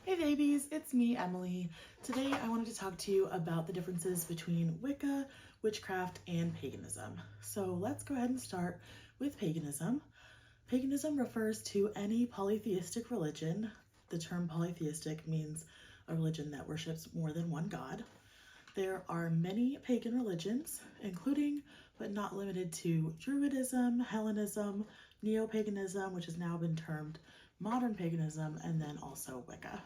Hey babies, it's me, Emily. Today I wanted to talk to you about the differences between Wicca, witchcraft, and paganism. So let's go ahead and start with paganism. Paganism refers to any polytheistic religion. The term polytheistic means a religion that worships more than one god. There are many pagan religions, including but not limited to Druidism, Hellenism, Neo-paganism, which has now been termed modern paganism, and then also Wicca.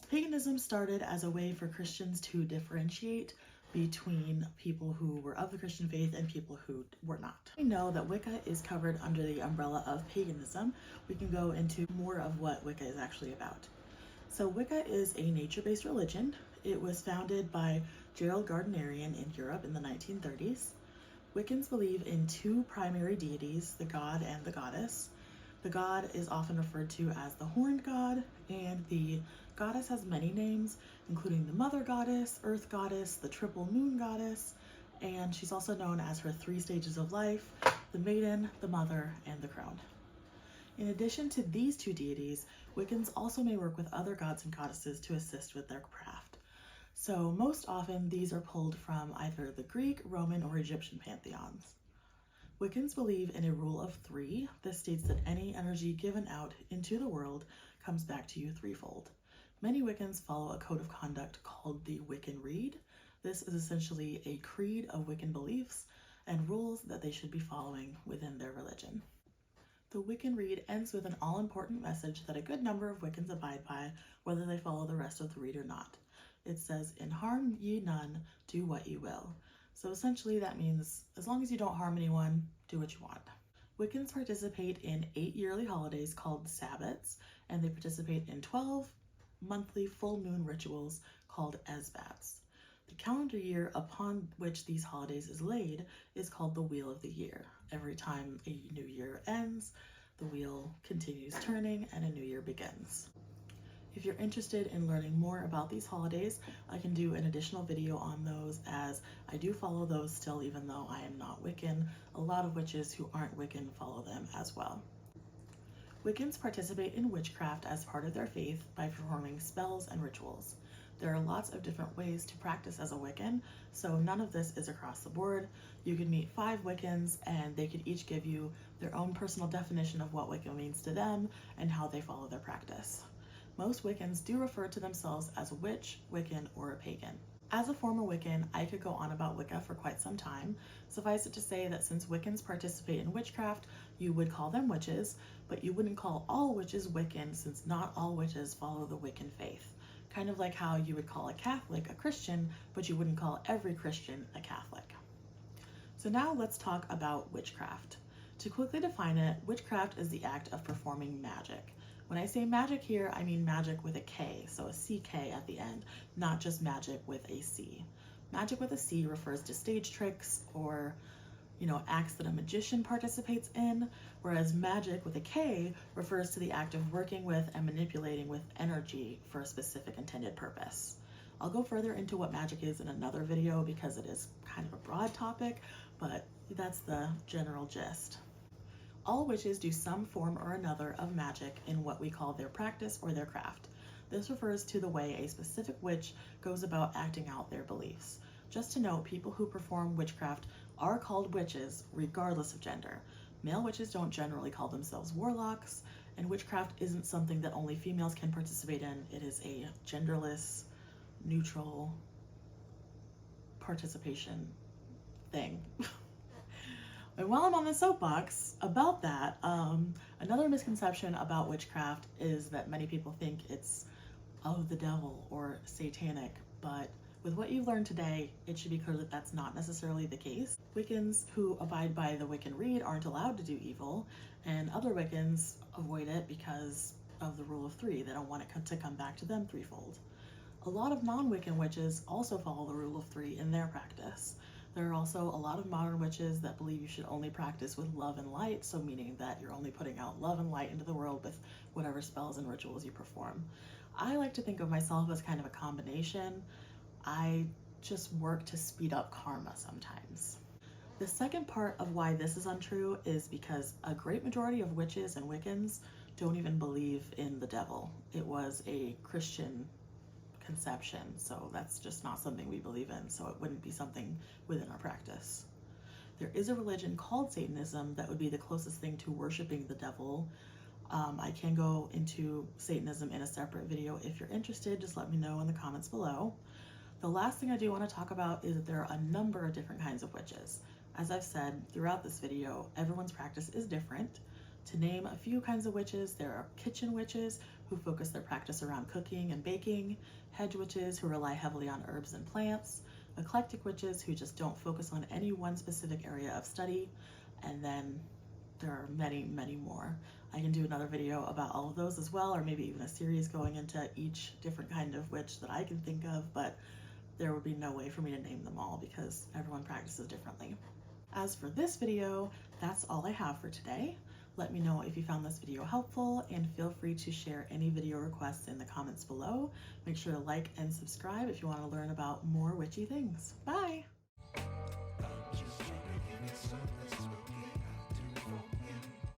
Paganism started as a way for Christians to differentiate between people who were of the Christian faith and people who were not. We know that Wicca is covered under the umbrella of paganism. We can go into more of what Wicca is actually about. So Wicca is a nature-based religion. It was founded by Gerald Gardnerian in Europe in the 1930s. Wiccans believe in two primary deities, the god and the goddess. The god is often referred to as the horned god, and the goddess has many names, including the mother goddess, earth goddess, the triple moon goddess, and she's also known as her three stages of life, the maiden, the mother, and the crone. In addition to these two deities, Wiccans also may work with other gods and goddesses to assist with their craft. So most often these are pulled from either the Greek, Roman, or Egyptian pantheons. Wiccans believe in a rule of three. This states that any energy given out into the world comes back to you threefold. Many Wiccans follow a code of conduct called the Wiccan Rede. This is essentially a creed of Wiccan beliefs and rules that they should be following within their religion. The Wiccan Rede ends with an all-important message that a good number of Wiccans abide by, whether they follow the rest of the rede or not. It says, "In harm ye none, do what ye will." So essentially that means as long as you don't harm anyone, do what you want. Wiccans participate in 8 yearly holidays called Sabbats, and they participate in 12 monthly full moon rituals called Esbats. The calendar year upon which these holidays is laid is called the Wheel of the Year. Every time a new year ends, the wheel continues turning and a new year begins. If you're interested in learning more about these holidays, I can do an additional video on those, as I do follow those still, even though I am not Wiccan. A lot of witches who aren't Wiccan follow them as well. Wiccans participate in witchcraft as part of their faith by performing spells and rituals. There are lots of different ways to practice as a Wiccan, so none of this is across the board. You could meet 5 Wiccans and they could each give you their own personal definition of what Wicca means to them and how they follow their practice. Most Wiccans do refer to themselves as a witch, Wiccan, or a pagan. As a former Wiccan, I could go on about Wicca for quite some time. Suffice it to say that since Wiccans participate in witchcraft, you would call them witches, but you wouldn't call all witches Wiccan, since not all witches follow the Wiccan faith. Kind of like how you would call a Catholic a Christian, but you wouldn't call every Christian a Catholic. So now let's talk about witchcraft. To quickly define it, witchcraft is the act of performing magic. When I say magic here, I mean magic with a K, so a CK at the end, not just magic with a C. Magic with a C refers to stage tricks or, acts that a magician participates in, whereas magic with a K refers to the act of working with and manipulating with energy for a specific intended purpose. I'll go further into what magic is in another video because it is kind of a broad topic, but that's the general gist. All witches do some form or another of magic in what we call their practice or their craft. This refers to the way a specific witch goes about acting out their beliefs. Just to note, people who perform witchcraft are called witches regardless of gender. Male witches don't generally call themselves warlocks, and witchcraft isn't something that only females can participate in. It is a genderless, neutral participation thing. And while I'm on the soapbox about that, another misconception about witchcraft is that many people think it's of the devil or satanic, but with what you've learned today, it should be clear that that's not necessarily the case. Wiccans who abide by the Wiccan Rede aren't allowed to do evil, and other Wiccans avoid it because of the rule of 3. They don't want it to come back to them threefold. A lot of non-Wiccan witches also follow the rule of 3 in their practice. There are also a lot of modern witches that believe you should only practice with love and light, so meaning that you're only putting out love and light into the world with whatever spells and rituals you perform. I like to think of myself as kind of a combination. I just work to speed up karma sometimes. The second part of why this is untrue is because a great majority of witches and Wiccans don't even believe in the devil. It was a Christian conception, so that's just not something we believe in, so it wouldn't be something within our practice. There is a religion called Satanism that would be the closest thing to worshiping the devil. I can go into Satanism in a separate video. If you're interested, just let me know in the comments below. The last thing I do want to talk about is that there are a number of different kinds of witches. As I've said throughout this video, everyone's practice is different. To name a few kinds of witches, there are kitchen witches who focus their practice around cooking and baking, hedge witches who rely heavily on herbs and plants, eclectic witches who just don't focus on any one specific area of study, and then there are many, many more. I can do another video about all of those as well, or maybe even a series going into each different kind of witch that I can think of, but there would be no way for me to name them all because everyone practices differently. As for this video, that's all I have for today. Let me know if you found this video helpful, and feel free to share any video requests in the comments below. Make sure to like and subscribe if you want to learn about more witchy things. Bye!